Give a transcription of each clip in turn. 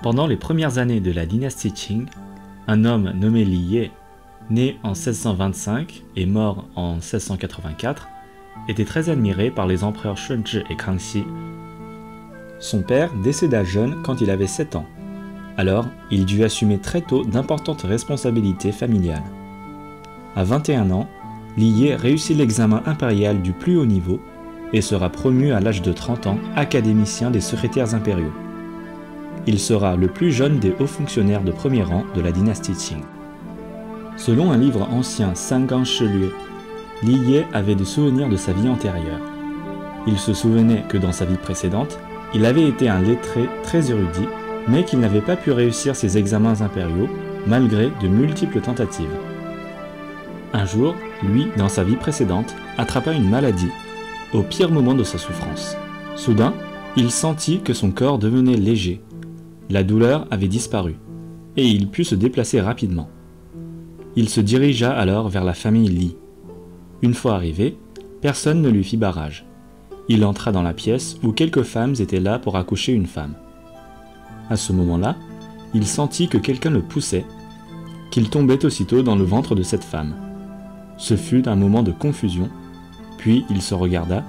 Pendant les premières années de la dynastie Qing, un homme nommé Li Ye, né en 1625 et mort en 1684, était très admiré par les empereurs Shunzhi et Kangxi. Son père décéda jeune quand il avait 7 ans. Alors, il dut assumer très tôt d'importantes responsabilités familiales. À 21 ans, Li Ye réussit l'examen impérial du plus haut niveau et sera promu à l'âge de 30 ans académicien des secrétaires impériaux. Il sera le plus jeune des hauts fonctionnaires de premier rang de la dynastie Qing. Selon un livre ancien Sangang Shilue, Li Ye avait des souvenirs de sa vie antérieure. Il se souvenait que dans sa vie précédente, il avait été un lettré très érudit, mais qu'il n'avait pas pu réussir ses examens impériaux malgré de multiples tentatives. Un jour, lui, dans sa vie précédente, attrapa une maladie, au pire moment de sa souffrance. Soudain, il sentit que son corps devenait léger. La douleur avait disparu, et il put se déplacer rapidement. Il se dirigea alors vers la famille Li. Une fois arrivé, personne ne lui fit barrage. Il entra dans la pièce où quelques femmes étaient là pour accoucher une femme. À ce moment-là, il sentit que quelqu'un le poussait, qu'il tombait aussitôt dans le ventre de cette femme. Ce fut un moment de confusion, puis il se regarda.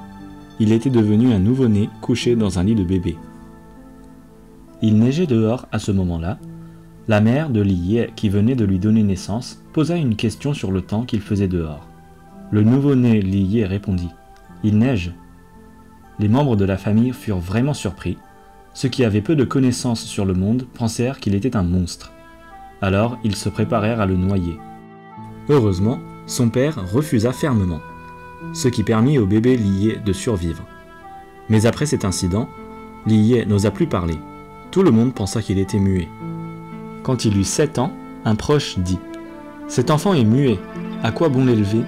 Il était devenu un nouveau-né couché dans un lit de bébé. Il neigeait dehors à ce moment-là. La mère de Li Ye, qui venait de lui donner naissance, posa une question sur le temps qu'il faisait dehors. Le nouveau-né Li Ye répondit « Il neige ». Les membres de la famille furent vraiment surpris. Ceux qui avaient peu de connaissances sur le monde pensèrent qu'il était un monstre. Alors ils se préparèrent à le noyer. Heureusement, son père refusa fermement, ce qui permit au bébé Li Ye de survivre. Mais après cet incident, Li Ye n'osa plus parler. Tout le monde pensa qu'il était muet. Quand il eut 7 ans, un proche dit « Cet enfant est muet, à quoi bon l'élever ?»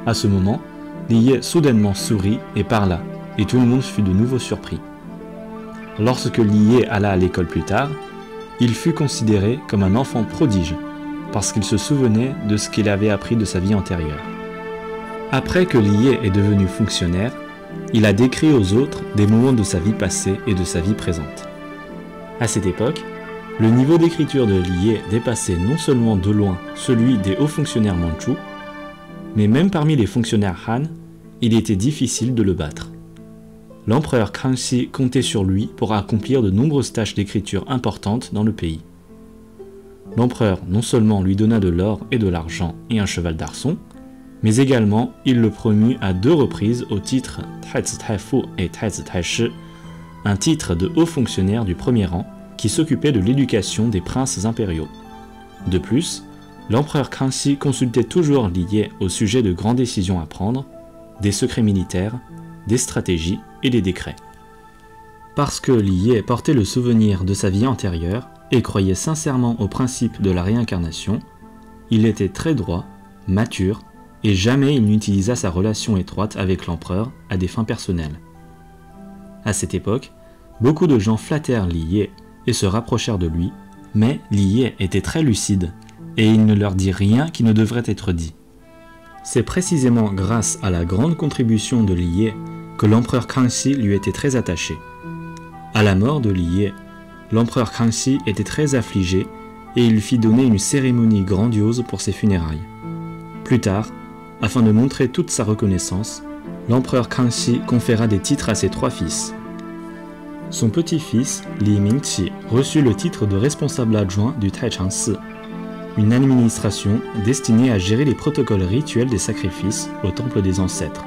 À ce moment, Li Ye soudainement sourit et parla, et tout le monde fut de nouveau surpris. Lorsque Li Ye alla à l'école plus tard, il fut considéré comme un enfant prodige, parce qu'il se souvenait de ce qu'il avait appris de sa vie antérieure. Après que Li Ye est devenu fonctionnaire, il a décrit aux autres des moments de sa vie passée et de sa vie présente. À cette époque, le niveau d'écriture de Li Ye dépassait non seulement de loin celui des hauts fonctionnaires mandchous, mais même parmi les fonctionnaires Han, il était difficile de le battre. L'empereur Kangxi comptait sur lui pour accomplir de nombreuses tâches d'écriture importantes dans le pays. L'empereur non seulement lui donna de l'or et de l'argent et un cheval d'arçon, mais également il le promut à 2 reprises au titre Taizi Taifu et Taizi Taishi, un titre de haut fonctionnaire du premier rang qui s'occupait de l'éducation des princes impériaux. De plus, l'empereur Kangxi consultait toujours Li Ye au sujet de grandes décisions à prendre, des secrets militaires, des stratégies et des décrets. Parce que Li Ye portait le souvenir de sa vie antérieure et croyait sincèrement au principe de la réincarnation, il était très droit, mature, et jamais il n'utilisa sa relation étroite avec l'empereur à des fins personnelles. À cette époque, beaucoup de gens flattèrent Li Ye et se rapprochèrent de lui, mais Li Ye était très lucide, et il ne leur dit rien qui ne devrait être dit. C'est précisément grâce à la grande contribution de Li Ye que l'empereur Kangxi lui était très attaché. À la mort de Li Ye, l'empereur Kangxi était très affligé et il fit donner une cérémonie grandiose pour ses funérailles. Plus tard, afin de montrer toute sa reconnaissance, l'empereur Kangxi conféra des titres à ses 3 fils. Son petit-fils, Li Mingqi, reçut le titre de responsable adjoint du Taichangsi, une administration destinée à gérer les protocoles rituels des sacrifices au temple des ancêtres.